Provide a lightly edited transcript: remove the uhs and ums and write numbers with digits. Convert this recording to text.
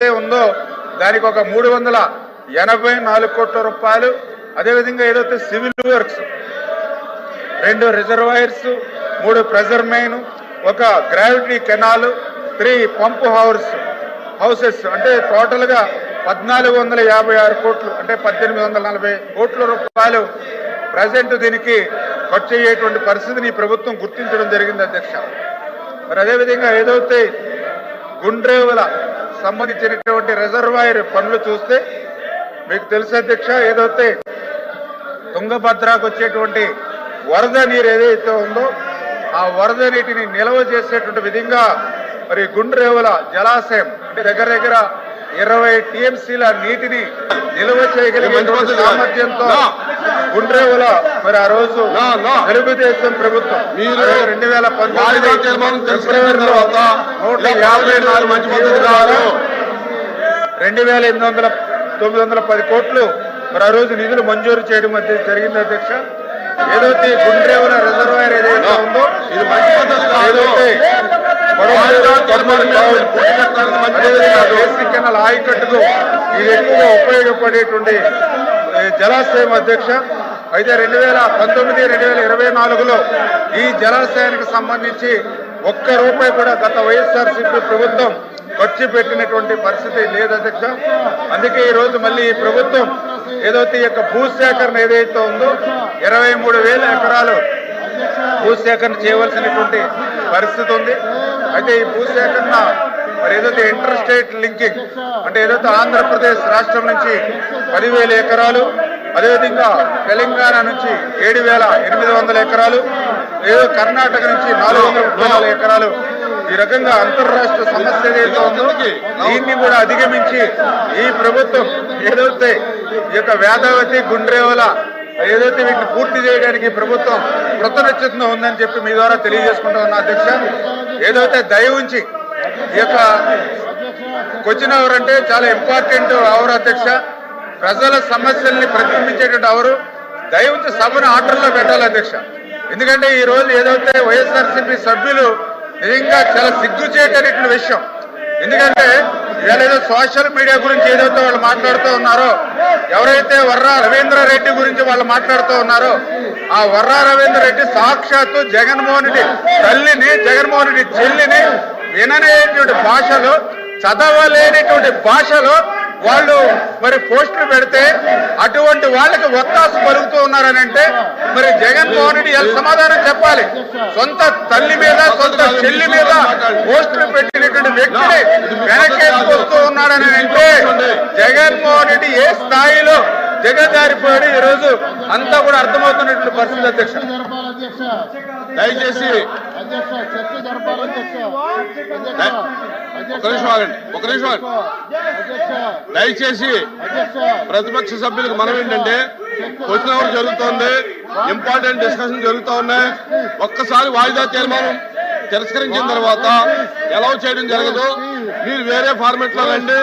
ఉందో దానికి ఒక 384 కోట్ల రూపాయలు. అదేవిధంగా ఏదైతే civil works 2 reservoirs 3 pressure main ఒక గ్రావిటీ కెనాల్ 3 పంప్ హౌసెస్ అంటే టోటల్గా 1456 కోట్లు అంటే 1840 కోట్ల రూపాయలు ప్రజెంట్ దీనికి ఖర్చు అయ్యేటువంటి పరిస్థితిని ప్రభుత్వం గుర్తించడం జరిగింది అధ్యక్ష. మరి అదేవిధంగా ఏదైతే గుండ్రేవుల సంబంధించినటువంటి రిజర్వాయర్ పనులు చూస్తే మీకు తెలుసు అధ్యక్ష, ఏదైతే తుంగభద్రకు వచ్చేటువంటి వరద నీరు ఏదైతే ఉందో ఆ వరద నీటిని నిల్వ చేసేటువంటి విధంగా మరి గుండ్రేవుల జలాశయం అంటే దగ్గర 20 టీఎంసీల నీటిని నిల్వ చేయగలిగేటువంటి సామర్థ్యంతో గుండ్రేవుల మరి ఆ రోజు తెలుగుదేశం ప్రభుత్వం 2019 ఫిబ్రవరిలో 154,910 కోట్లు మరి ఆ రోజు నిధులు మంజూరు చేయడం జరిగింది అధ్యక్ష. ఏదైతే గుండ్రేవుల రిజర్వాయర్ ఏదైతే ఉందో ఏదైతే బేసిక్ కెనాల్ ఆయకట్టుకు ఇది ఎక్కువగా ఉపయోగపడేటువంటి జలాశయం అధ్యక్ష. అయితే 2019-2024లో ఈ జలాశయానికి సంబంధించి ఒక్క రూపాయి కూడా గత వైఎస్ఆర్సీపీ ప్రభుత్వం ఖర్చు పెట్టినటువంటి పరిస్థితి లేదు అధ్యక్ష. అందుకే ఈ రోజు మళ్ళీ ఈ ప్రభుత్వం ఏదైతే ఈ యొక్క భూసేకరణ ఏదైతే ఉందో 23,000 ఎకరాలు భూసేకరణ చేయవలసినటువంటి పరిస్థితి ఉంది. అయితే ఈ భూసేకరణ మరి ఏదైతే ఇంటర్ స్టేట్ లింకింగ్ అంటే ఏదైతే ఆంధ్రప్రదేశ్ రాష్ట్రం నుంచి 10,000 ఎకరాలు, అదేవిధంగా తెలంగాణ నుంచి 7,800 ఎకరాలు, ఏదో కర్ణాటక నుంచి 434 ఎకరాలు, ఈ రకంగా అంతర్రాష్ట్ర సమస్య ఏదైతే ఉందో దీన్ని కూడా అధిగమించి ఈ ప్రభుత్వం ఏదైతే ఈ యొక్క వేదావతి గుండ్రేవుల ఏదైతే వీటిని పూర్తి చేయడానికి ప్రభుత్వం కృతనిశ్చితంగా ఉందని చెప్పి మీ ద్వారా తెలియజేసుకుంటూ ఉన్నా అధ్యక్ష. ఏదైతే దయ ఉంచి ఈ యొక్క క్వశ్చన్ అవర్ అంటే చాలా ఇంపార్టెంట్ అవర్ అధ్యక్ష. ప్రజల సమస్యల్ని ప్రతిబింబించేటువంటి అవరు దయ ఉంచి సభను ఆర్డర్లో పెట్టాలి అధ్యక్ష. ఎందుకంటే ఈ రోజు ఏదైతే వైఎస్ఆర్సీపీ సభ్యులు నిజంగా చాలా సిగ్గుచేటటువంటి విషయం. ఎందుకంటే ఇవాళ ఏదో సోషల్ మీడియా గురించి ఏదైతే వాళ్ళు మాట్లాడుతూ ఉన్నారో, ఎవరైతే వర్రా రవీంద్ర రెడ్డి గురించి వాళ్ళు మాట్లాడుతూ ఉన్నారో ఆ వర్రా రవీంద్ర రెడ్డి సాక్షాత్తు జగన్మోహన్ రెడ్డి తల్లిని, జగన్మోహన్ రెడ్డి చెల్లిని విననేటువంటి భాషలో, చదవలేనిటువంటి భాషలో వాళ్ళు మరి పోస్టులు పెడితే అటువంటి వాళ్ళకి ఒత్తాసు పలుకుతూ ఉన్నారని అంటే మరి జగన్మోహన్ రెడ్డి ఎలా సమాధానం చెప్పాలి? సొంత తల్లి మీద, సొంత చెల్లి మీద పోస్టులు పెట్టినటువంటి వ్యక్తిని వెనకేసుకొస్తూ ఉన్నాడని అంటే జగన్మోహన్ రెడ్డి ఏ స్థాయిలో జగదారిపోయాడు ఈ రోజు అంతా కూడా అర్థమవుతున్నటువంటి పరిస్థితి అధ్యక్ష. దయచేసి ఒక నిమిషం దయచేసి ప్రతిపక్ష సభ్యులకు మనం ఏంటంటే క్వశ్చన్ అవర్ జరుగుతోంది, ఇంపార్టెంట్ డిస్కషన్ జరుగుతూ ఉన్నాయి. ఒక్కసారి వాయిదా తీర్మానం తిరస్కరించిన తర్వాత అలౌ చేయడం జరగదు. మీరు వేరే ఫార్మెట్ లో రండి.